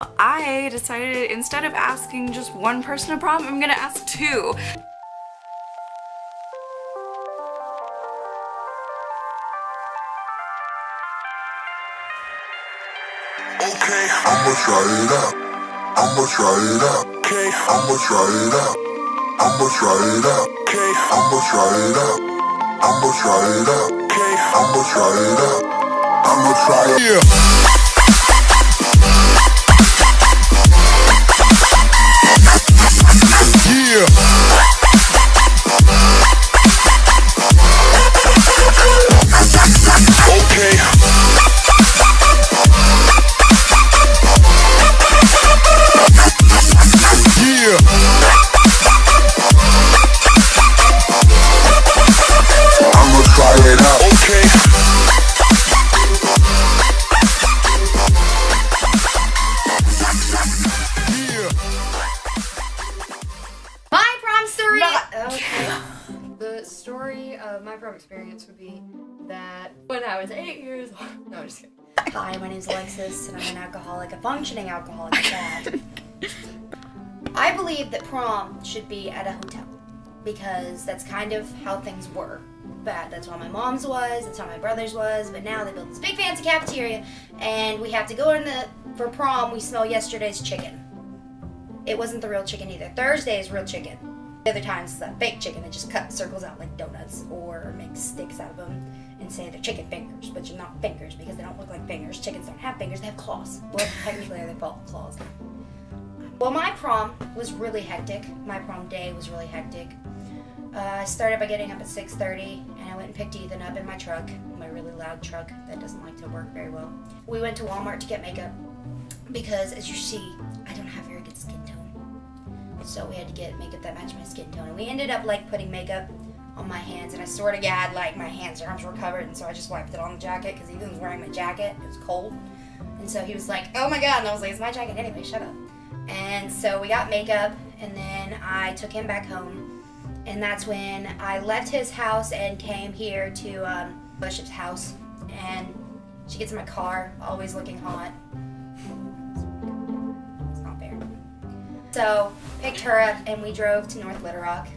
I decided instead of asking just one person to prom, I'm gonna ask two. Okay, I'ma try it out. I'ma try it out. Okay, I'ma try it out. I'ma try it out. Okay, I'ma try it out. I'ma try it out. Okay, I'ma try it out. I'ma try it. Yeah. My prom experience would be that when I was 8 years old. No, I'm just kidding. Hi, my name's Alexis, and I'm an alcoholic, a functioning alcoholic at that. I believe that prom should be at a hotel because that's kind of how things were. But that's how my mom's was, that's how my brother's was, but now they built this big fancy cafeteria, and we have to go for prom, we smell yesterday's chicken. It wasn't the real chicken either. Thursday is real chicken. The other times it's that fake chicken that just cut circles out like donuts or makes sticks out of them and say they're chicken fingers, but you're not fingers because they don't look like fingers. Chickens don't have fingers, they have claws. Well, technically they're called claws. Well, my prom was really hectic. My prom day was really hectic. I started by getting up at 6:30 and I went and picked Ethan up in my truck, my really loud truck that doesn't like to work very well. We went to Walmart to get makeup because, as you see, I don't have very good skin tone. So we had to get makeup that matched my skin tone. And we ended up like putting makeup on my hands, and I swear to God, like my hands and arms were covered, and so I just wiped it on the jacket because Ethan was wearing my jacket. It was cold. And so he was like, oh my God, and I was like, it's my jacket anyway, shut up. And so we got makeup, and then I took him back home, and that's when I left his house and came here to Bishop's house, and she gets in my car, always looking hot. So, picked her up and we drove to North Little Rock.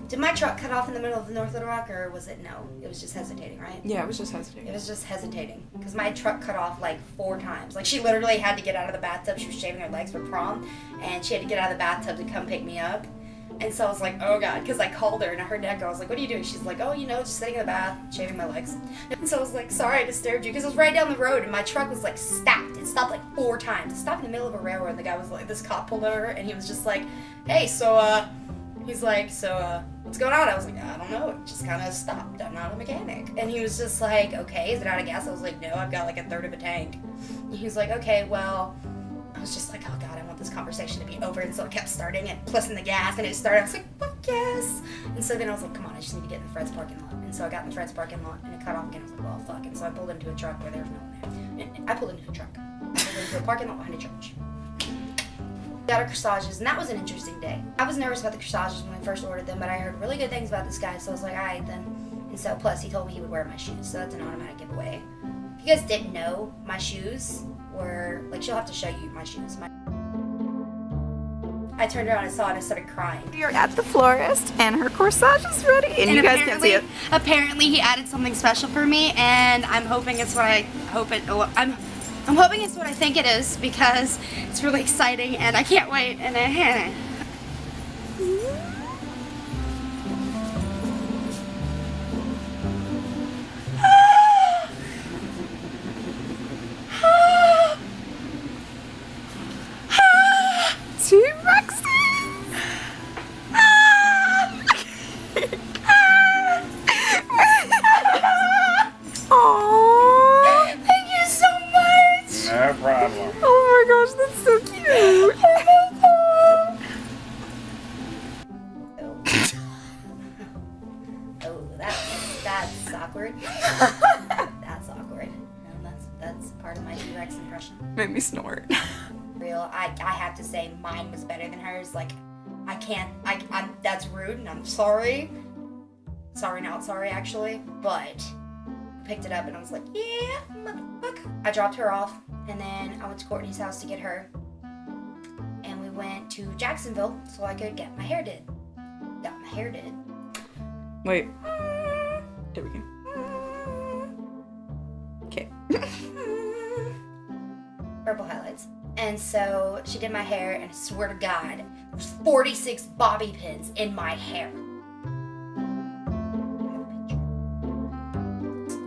Did my truck cut off in the middle of North Little Rock, or was it no? It was just hesitating, right? Yeah, it was just hesitating. It was just hesitating because my truck cut off like 4 times. Like she literally had to get out of the bathtub. She was shaving her legs for prom, and she had to get out of the bathtub to come pick me up. And so I was like, oh God, because I called her and I heard Dad go. I was like, what are you doing? She's like, oh, you know, just sitting in the bath, shaving my legs. And so I was like, sorry I disturbed you, because it was right down the road and my truck was like stopped. It stopped like 4 times. It stopped in the middle of a railroad, and the guy was like, this cop pulled over and he was just like, hey, he's like, what's going on? I was like, I don't know, it just kind of stopped. I'm not a mechanic. And he was just like, okay, is it out of gas? I was like, no, I've got like a third of a tank. And he was like, okay, well, I was just like, oh God, I want this conversation to be over. And so I kept starting and pressing the gas, and it started. I was like, fuck yes. And so then I was like, come on, I just need to get in Fred's parking lot. And so I got in Fred's parking lot, and it cut off again. I was like, well, fuck. And so I pulled into a truck where there was no one there. And I pulled into a truck. I pulled into a parking lot behind a church. Got our corsages, and that was an interesting day. I was nervous about the corsages when I first ordered them, but I heard really good things about this guy, so I was like, all right then. And so, plus, he told me he would wear my shoes, so that's an automatic giveaway. If you guys didn't know, my shoes were, like, she'll have to show you my shoes. I turned around and saw it and I started crying. We are at the florist and her corsage is ready, and you guys can't see it. Apparently he added something special for me, and I'm hoping it's what I hope it. I'm hoping it's what I think it is, because it's really exciting and I can't wait. And that's awkward. That's awkward. And that's part of my T-Rex impression. Made me snort. Real, I have to say mine was better than hers. Like, that's rude, and I'm sorry. Sorry, not sorry, actually. But I picked it up and I was like, yeah, motherfucker. I dropped her off, and then I went to Courtney's house to get her. went to Jacksonville so I could get my hair did. Got my hair did. Wait. There we go. Okay. Purple highlights. And so she did my hair, and I swear to God, there's 46 bobby pins in my hair.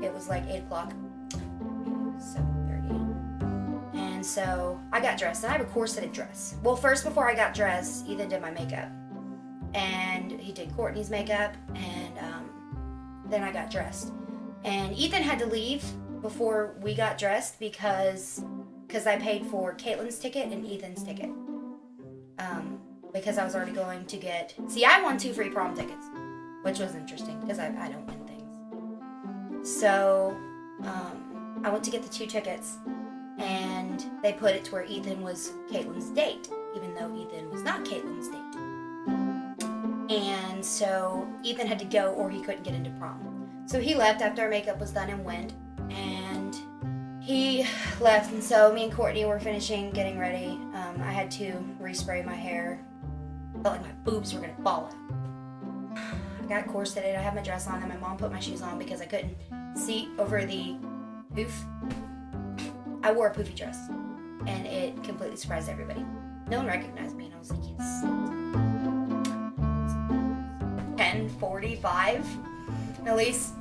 It was like 8 o'clock. Maybe it was 7:30. And so I got dressed, and I have a corseted dress. Well, first, before I got dressed, Ethan did my makeup. And he did Courtney's makeup, and then I got dressed. And Ethan had to leave before we got dressed because I paid for Caitlin's ticket and Ethan's ticket. Because I was already going to get... See, I won 2 free prom tickets, which was interesting because I don't win things. So, I went to get the 2 tickets, and they put it to where Ethan was Caitlin's date, even though Ethan was not Caitlin's date. And so Ethan had to go or he couldn't get into prom. So he left after our makeup was done and went, and he left, and so me and Courtney were finishing getting ready. I had to respray my hair. I felt like my boobs were gonna fall out. I got corseted, I had my dress on, and my mom put my shoes on because I couldn't see over the poof. I wore a poofy dress, and it completely surprised everybody. No one recognized me, and I was like, yes. 10:45. Elise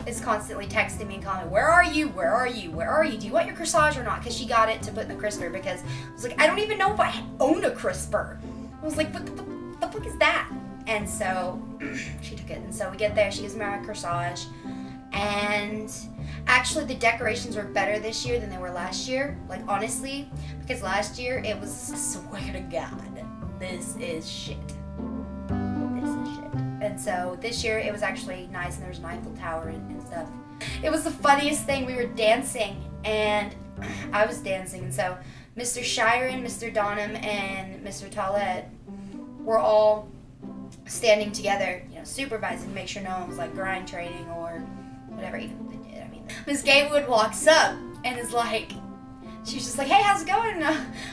is constantly texting me and calling me, where are you? Where are you? Where are you? Do you want your corsage or not? Because she got it to put in the crisper, because I was like, I don't even know if I own a crisper. I was like, what the fuck is that? And so she took it, and so we get there, she gives me my corsage, and actually the decorations were better this year than they were last year, like honestly, because last year it was, I swear to God, this is shit. And so this year it was actually nice, and there was an Eiffel Tower and stuff. It was the funniest thing. We were dancing, and I was dancing, and so Mr. Shiren, Mr. Donham, and Mr. Tollett were all standing together, you know, supervising, make sure no one was like grind training or whatever, even if they did. I mean, Miss Gatewood walks up and is like, she's just like, hey, how's it going?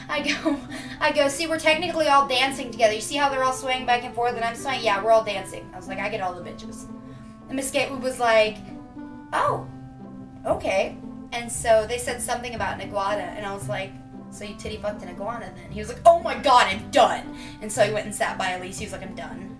I go, see, we're technically all dancing together. You see how they're all swaying back and forth and I'm swaying? Yeah, we're all dancing. I was like, I get all the bitches. And Miss Gatewood was like, oh, okay. And so they said something about an iguana, and I was like, so you titty fucked an iguana then? He was like, oh my God, I'm done. And so he went and sat by Elise. He was like, I'm done.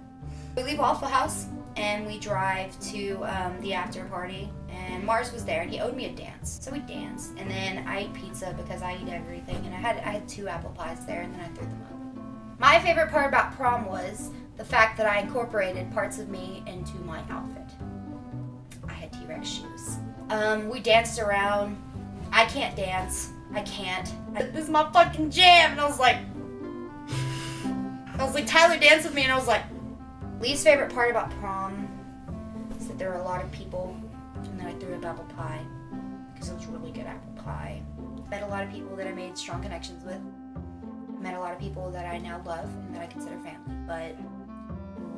We leave Waffle House and we drive to the after party. And Mars was there, and he owed me a dance. So we danced, and then I ate pizza because I eat everything, and I had 2 apple pies there, and then I threw them up. My favorite part about prom was the fact that I incorporated parts of me into my outfit. I had T-Rex shoes. We danced around. I can't dance. I can't. This is my fucking jam, and I was like, Tyler, dance with me, and I was like, least favorite part about prom is that there were a lot of people. And then I threw up apple pie because it was really good apple pie. Met a lot of people that I made strong connections with. Met a lot of people that I now love and that I consider family. But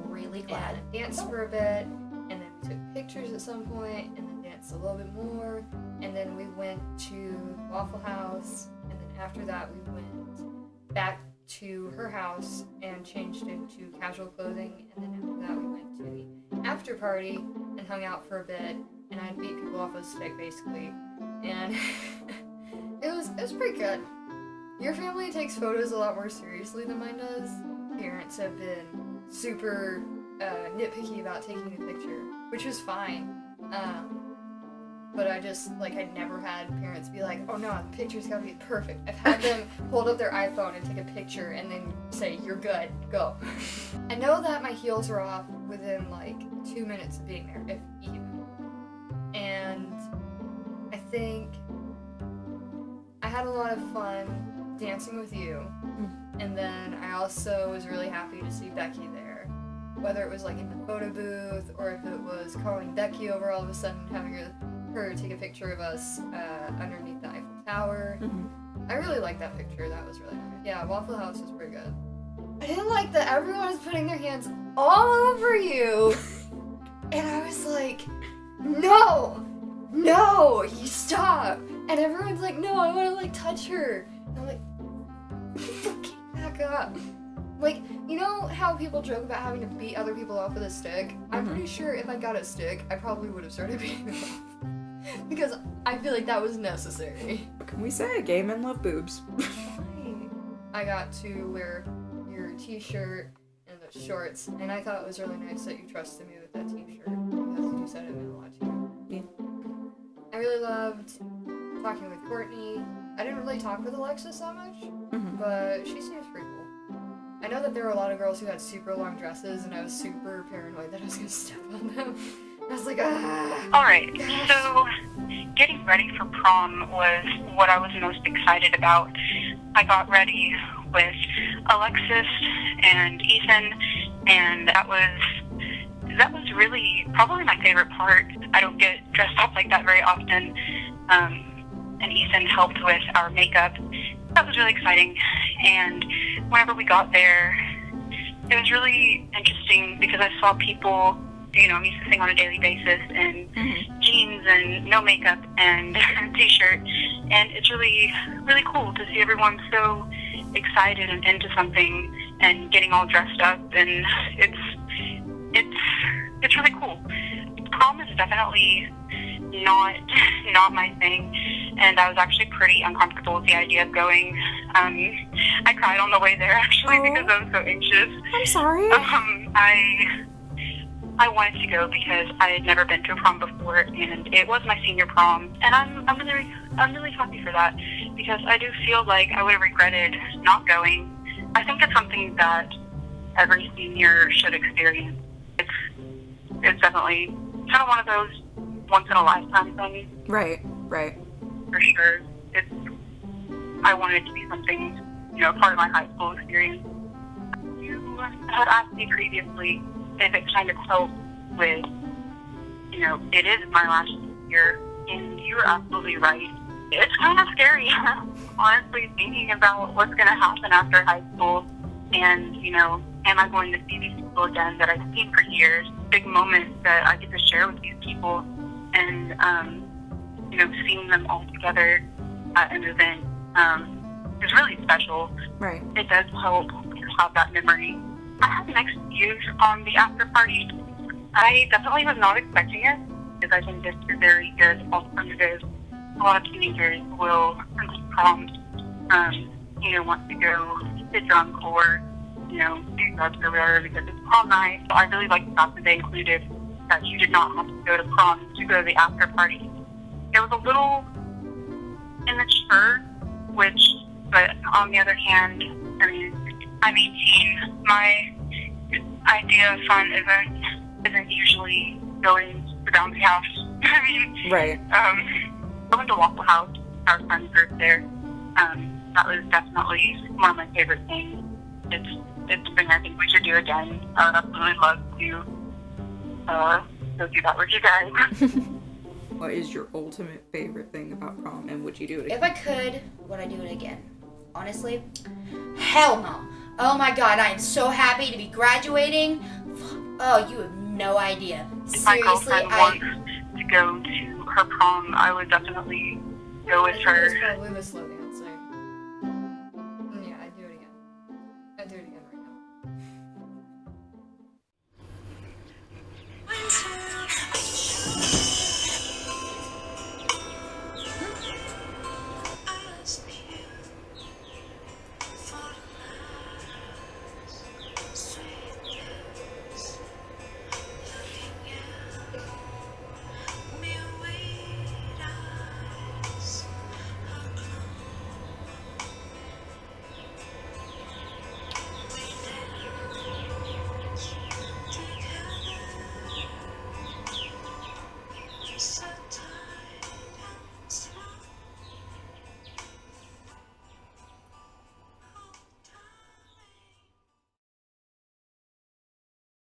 really glad. And danced for a bit, and then we took pictures at some point, and then danced a little bit more, and then we went to Waffle House, and then after that we went back to her house and changed into casual clothing, and then after that we went to the after party and hung out for a bit. And I'd beat people off with a stick, basically. And it was pretty good. Your family takes photos a lot more seriously than mine does. Parents have been super nitpicky about taking the picture, which was fine. But I just, I never had parents be like, oh no, the picture's gotta be perfect. I've had them hold up their iPhone and take a picture and then say, you're good, go. I know that my heels were off within 2 minutes of being there, if even. And I think I had a lot of fun dancing with you, and then I also was really happy to see Becky there, whether it was in the photo booth or if it was calling Becky over all of a sudden and having her take a picture of us underneath the Eiffel Tower. I really liked that picture. That was really nice. Yeah, Waffle House was pretty good. I didn't like that everyone was putting their hands all over you, and I was like, no, you stop. And everyone's like, no, I want to touch her. And I'm like, fucking back look up. Like, you know how people joke about having to beat other people up with a stick? I'm pretty sure if I got a stick, I probably would have started beating them up. Because I feel like that was necessary. What can we say? Gay men love boobs. I got to wear your t-shirt and the shorts, and I thought it was really nice that you trusted me with that t-shirt because you said it meant a lot to you. Yeah. I really loved talking with Courtney. I didn't really talk with Alexis that much, but she seems pretty cool. I know that there were a lot of girls who had super long dresses, and I was super paranoid that I was gonna step on them. I was like, ah! Alright, so getting ready for prom was what I was most excited about. I got ready with Alexis and Ethan, and that was really probably my favorite part. I don't get dressed up like that very often, and Ethan helped with our makeup. That was really exciting, and whenever we got there, it was really interesting because I saw people, you know, I'm used to seeing on a daily basis in jeans and no makeup and t-shirt, and it's really, really cool to see everyone so excited and into something and getting all dressed up, and it's really cool. Prom is definitely not my thing, and I was actually pretty uncomfortable with the idea of going. I cried on the way there actually because I was so anxious. I'm sorry. I wanted to go because I had never been to a prom before, and it was my senior prom, and I'm really happy for that because I do feel like I would have regretted not going. I think it's something that every senior should experience. It's definitely kind of one of those once in a lifetime things. Right. For sure. I wanted it to be something, you know, part of my high school experience. You had asked me previously if it kind of helped with, you know, it is my last year, and you're absolutely right. It's kind of scary, honestly, thinking about what's going to happen after high school, and, you know, am I going to see these people again that I've seen for years? Big moments that I get to share with these people, and, you know, seeing them all together at an event is really special. Right. It does help to have that memory. I had mixed views on the after party. I definitely was not expecting it, because I think it's a very good alternative. A lot of teenagers will, prom, you know, want to go get drunk or, you know, do drugs or whatever because it's prom night. So I really like the fact that they included that you did not have to go to prom to go to the after party. It was a little immature, but on the other hand, I mean, I'm 18. My idea of fun isn't usually going to bouncy house. I mean, Right. Going to Waffle House, our friend group there, that was definitely one of my favorite things. It's something I think we should do again. I would absolutely love to go do that with you guys. What is your ultimate favorite thing about prom, and would you do it again? If I could, would I do it again? Honestly, hell no. Oh my god, I am so happy to be graduating. Oh, you have no idea. If my Seriously, girlfriend wants to go to her prom, I would definitely go with That's her. probably the slogan.